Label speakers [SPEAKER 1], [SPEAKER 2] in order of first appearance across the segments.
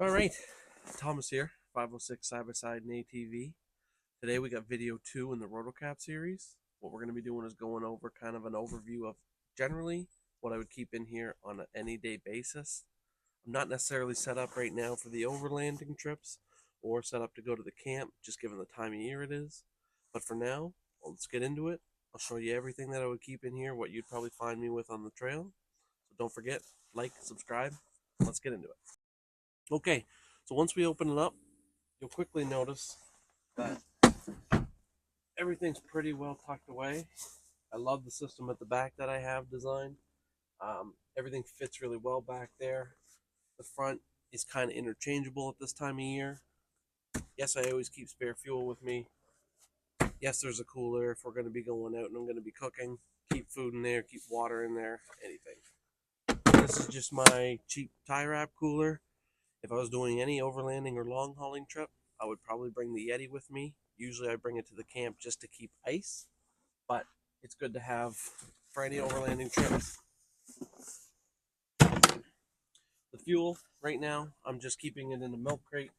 [SPEAKER 1] All right, Thomas here, 506 Side-by-Side and ATV. Today we got video 2 in the RotoKAP series. What we're going to be doing is going over kind of an overview of generally what I would keep in here on an any day basis. I'm not necessarily set up right now for the overlanding trips or set up to go to the camp, just given the time of year it is. But for now, let's get into it. I'll show you everything that I would keep in here, what you'd probably find me with on the trail. So don't forget, like, subscribe. Let's get into it. Okay, so once we open it up, you'll quickly notice that everything's pretty well tucked away. I love the system at the back that I have designed. Everything fits really well back there. The front is kind of interchangeable at this time of year. Yes, I always keep spare fuel with me. Yes, there's a cooler if we're going to be going out and I'm going to be cooking. Keep food in there, keep water in there, anything. This is just my cheap tie wrap cooler. If I was doing any overlanding or long hauling trip, I would probably bring the Yeti with me. Usually I bring it to the camp just to keep ice, but it's good to have for any overlanding trips. The fuel, right now, I'm just keeping it in a milk crate.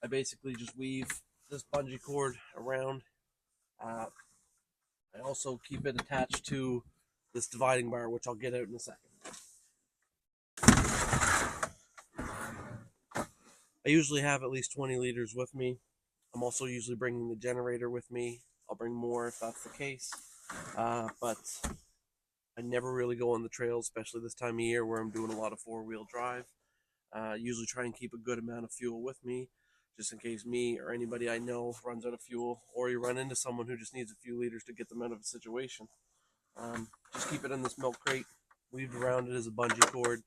[SPEAKER 1] I basically just weave this bungee cord around. I also keep it attached to this dividing bar, which I'll get out in a second. I usually have at least 20 liters with me. I'm also usually bringing the generator with me. I'll bring more if that's the case. But I never really go on the trails, especially this time of year where I'm doing a lot of four-wheel drive. Usually try and keep a good amount of fuel with me, just in case me or anybody I know runs out of fuel, or you run into someone who just needs a few liters to get them out of a situation. Just keep it in this milk crate, weaved around it as a bungee cord.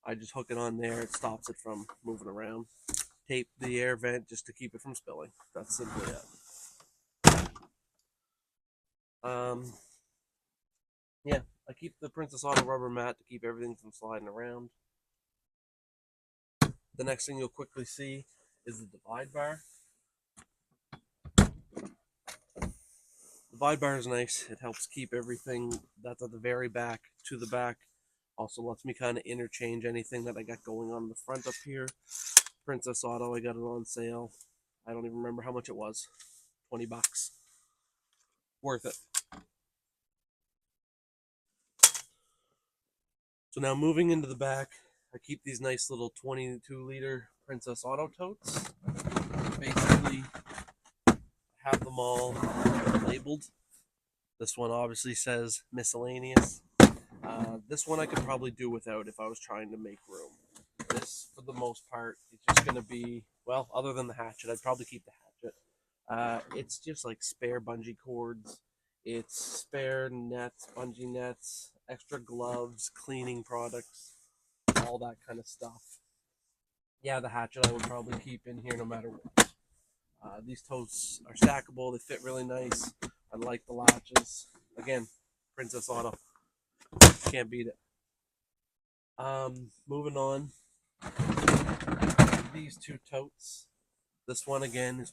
[SPEAKER 1] I just hook it on there, it stops it from moving around. Tape the air vent just to keep it from spilling. That's simply it. Yeah, I keep the Princess Auto rubber mat to keep everything from sliding around. The next thing you'll quickly see is the divide bar. The divide bar is nice. It helps keep everything that's at the very back to the back. Also lets me kind of interchange anything that I got going on in the front up here. Princess Auto, I got it on sale. I don't even remember how much it was. 20 bucks. Worth it. So now moving into the back, I keep these nice little 22-liter Princess Auto totes. Basically, have them all labeled. This one obviously says miscellaneous. This one I could probably do without if I was trying to make room. This, for the most part, is just going to be, well, other than the hatchet, I'd probably keep the hatchet. It's just like spare bungee cords. It's spare nets, bungee nets, extra gloves, cleaning products, all that kind of stuff. Yeah, the hatchet I would probably keep in here no matter what. These totes are stackable. They fit really nice. I like the latches. Again, Princess Auto. Can't beat it. Moving on. These two totes. This one, again,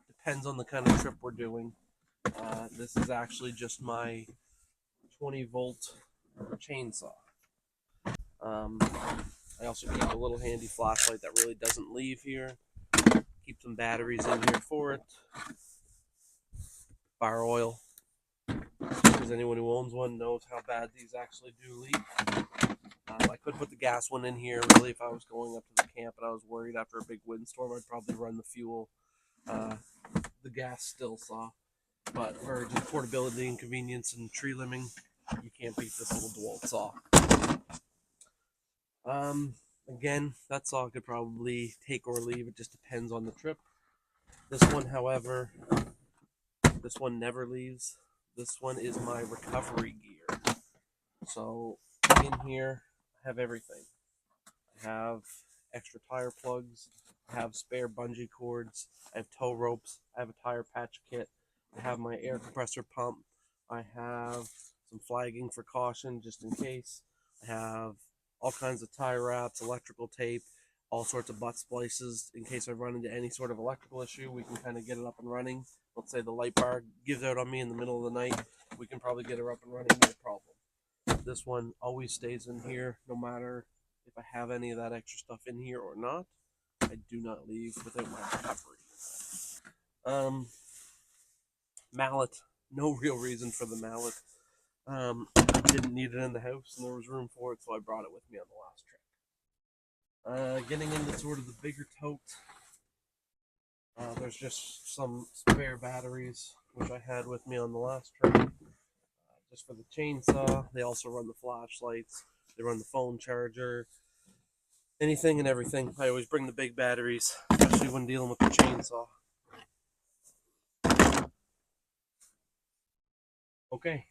[SPEAKER 1] depends on the kind of trip we're doing. This is actually just my 20-volt chainsaw. I also keep a little handy flashlight that really doesn't leave here. Keep some batteries in here for it. Fire oil, because anyone who owns one knows how bad these actually do leak. I could put the gas one in here, really, if I was going up to the camp and I was worried after a big windstorm, I'd probably run the fuel, the gas still saw. But for just portability and convenience and tree limbing, you can't beat this little DeWalt saw. Again, that saw could probably take or leave. It just depends on the trip. This one, however, this one never leaves. This one is my recovery gear. So in here, I have everything. I have extra tire plugs. I have spare bungee cords. I have tow ropes. I have a tire patch kit. I have my air compressor pump. I have some flagging for caution just in case. I have all kinds of tire wraps, electrical tape, all sorts of butt splices in case I run into any sort of electrical issue. We can kind of get it up and running. Let's say the light bar gives out on me in the middle of the night. We can probably get her up and running, no problem. This one always stays in here no matter if I have any of that extra stuff in here or not. I do not leave without my recovery. Mallet. No real reason for the mallet. I didn't need it in the house, and there was room for it, so I brought it with me on the last trip. Getting into sort of the bigger tote, there's just some spare batteries, which I had with me on the last trip, just for the chainsaw. They also run the flashlights, they run the phone charger, anything and everything. I always bring the big batteries, especially when dealing with the chainsaw. Okay,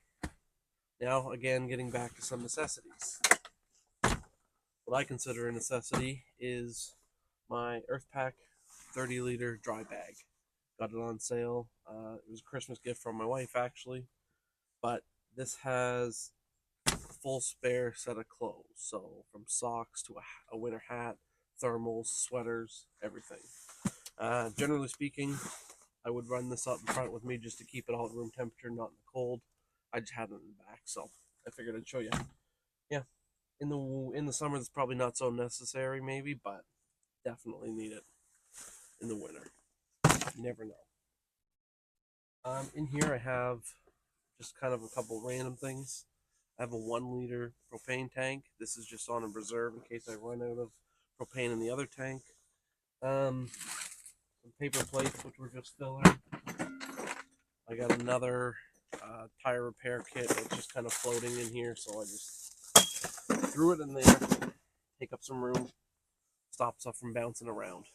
[SPEAKER 1] now again, getting back to some necessities. What I consider a necessity is my EarthPack 30-liter dry bag. Got it on sale. It was a Christmas gift from my wife, actually. But this has a full spare set of clothes. So from socks to a winter hat, thermals, sweaters, everything. Generally speaking, I would run this up in front with me just to keep it all at room temperature, not in the cold. I just had it in the back, so I figured I'd show you. Yeah, in the summer, it's probably not so necessary, maybe, but definitely need it in the winter. You never know. In here, I have just kind of a couple random things. I have a 1-liter propane tank. This is just on a reserve in case I run out of propane in the other tank. Some paper plates, which we're just filling. I got another tire repair kit that's just kind of floating in here, so I just threw it in there, take up some room, stop stuff from bouncing around.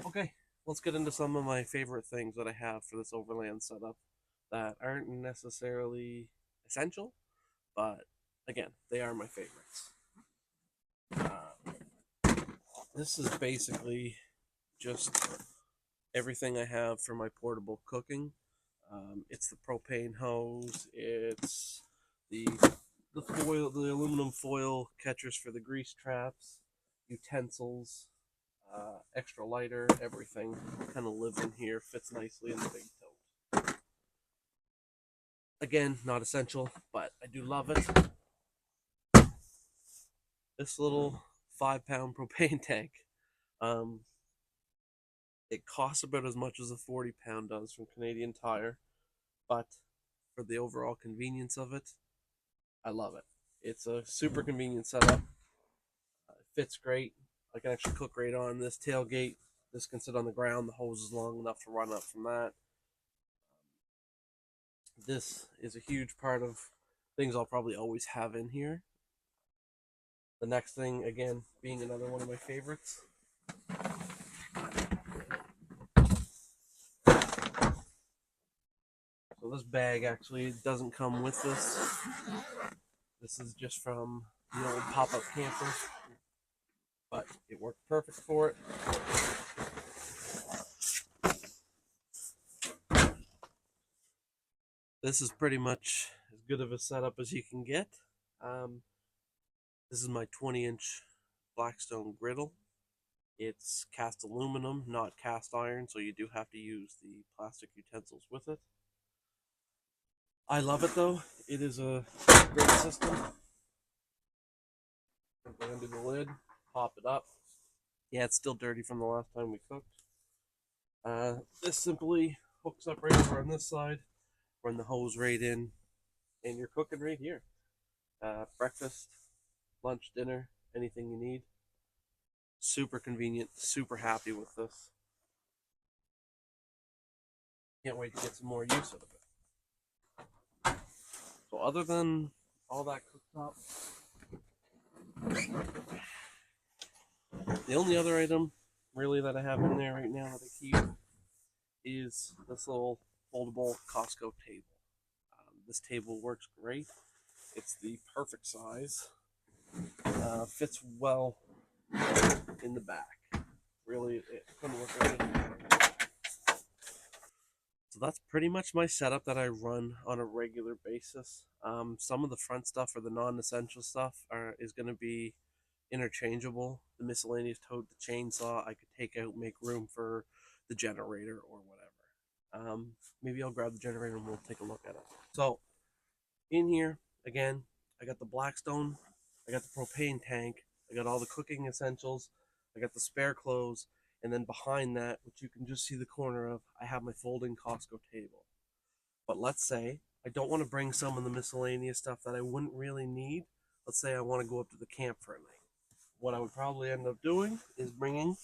[SPEAKER 1] Okay, let's get into some of my favorite things that I have for this overland setup that aren't necessarily essential, but again, they are my favorites. This is basically just everything I have for my portable cooking. It's the propane hose, it's the foil, the aluminum foil catchers for the grease traps, utensils, extra lighter, everything kind of lives in here, fits nicely in the big tote. Again, not essential, but I do love it. This little 5-pound propane tank. It costs about as much as a 40-pound does from Canadian Tire, but for the overall convenience of it, I love it. It's a super convenient setup. It fits great. I can actually cook right on this tailgate. This can sit on the ground. The hose is long enough to run up from that. This is a huge part of things I'll probably always have in here. The next thing, again, being another one of my favorites. So this bag actually doesn't come with this. This is just from the old pop-up camper, but it worked perfect for it. This is pretty much as good of a setup as you can get. This is my 20-inch Blackstone griddle. It's cast aluminum, not cast iron, so you do have to use the plastic utensils with it. I love it though. It is a great system. Go under the lid, pop it up. Yeah, it's still dirty from the last time we cooked. This simply hooks up right over on this side, run the hose right in, and you're cooking right here. Breakfast, lunch, dinner, anything you need. Super convenient, super happy with this. Can't wait to get some more use out of it. So other than all that cooked up, the only other item really that I have in there right now that I keep is this little foldable Costco table. This table works great. It's the perfect size. Fits well in the back. Really, it couldn't work out. So that's pretty much my setup that I run on a regular basis. Some of the front stuff or the non-essential stuff is going to be interchangeable. The miscellaneous tote, the chainsaw, I could take out, make room for the generator or whatever. Maybe I'll grab the generator and we'll take a look at it. So in here, again, I got the Blackstone, I got the propane tank, I got all the cooking essentials, I got the spare clothes, and then behind that, which you can just see the corner of, I have my folding Costco table. But let's say I don't want to bring some of the miscellaneous stuff that I wouldn't really need. Let's say I want to go up to the camp for a night. What I would probably end up doing is bringing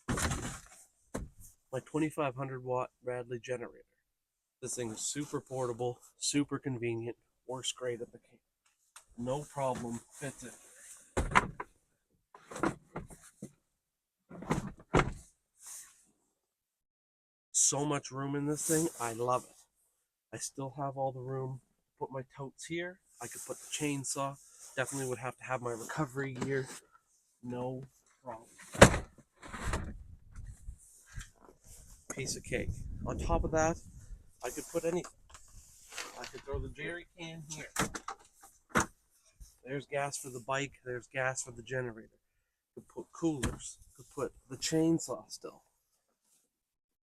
[SPEAKER 1] my 2500 watt Bradley generator. This thing is super portable, super convenient, works great at the camp. No problem, fits in. So much room in this thing, I love it. I still have all the room to put my totes here. I could put the chainsaw. Definitely would have to have my recovery gear. No problem. Piece of cake. On top of that, I could put anything. I could throw the jerry can here. There's gas for the bike. There's gas for the generator. Could put coolers. Could put the chainsaw still.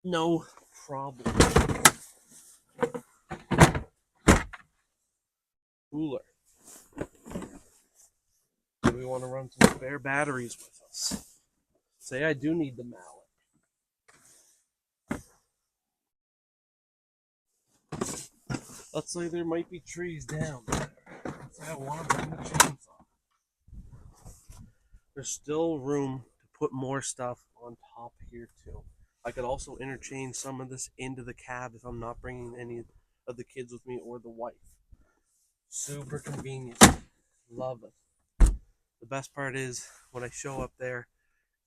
[SPEAKER 1] No problem. Cooler. Do we want to run some spare batteries with us? Say I do need the mallet. Let's say there might be trees down there. Let's say I want to bring the chainsaw. There's still room to put more stuff on top here too. I could also interchange some of this into the cab if I'm not bringing any of the kids with me or the wife. Super convenient. Love it. The best part is when I show up there,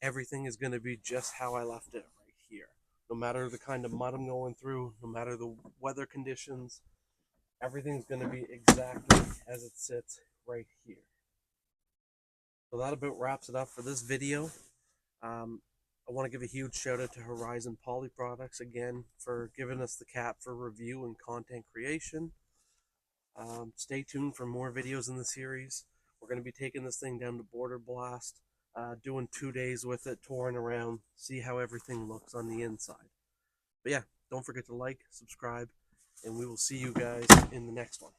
[SPEAKER 1] everything is going to be just how I left it right here. No matter the kind of mud I'm going through, no matter the weather conditions, everything's going to be exactly as it sits right here. So that about wraps it up for this video. I want to give a huge shout out to Horizon Poly Products again for giving us the cap for review and content creation. Stay tuned for more videos in the series. We're going to be taking this thing down to Border Blast, doing 2 days with it, touring around, see how everything looks on the inside. But yeah, don't forget to like, subscribe, and we will see you guys in the next one.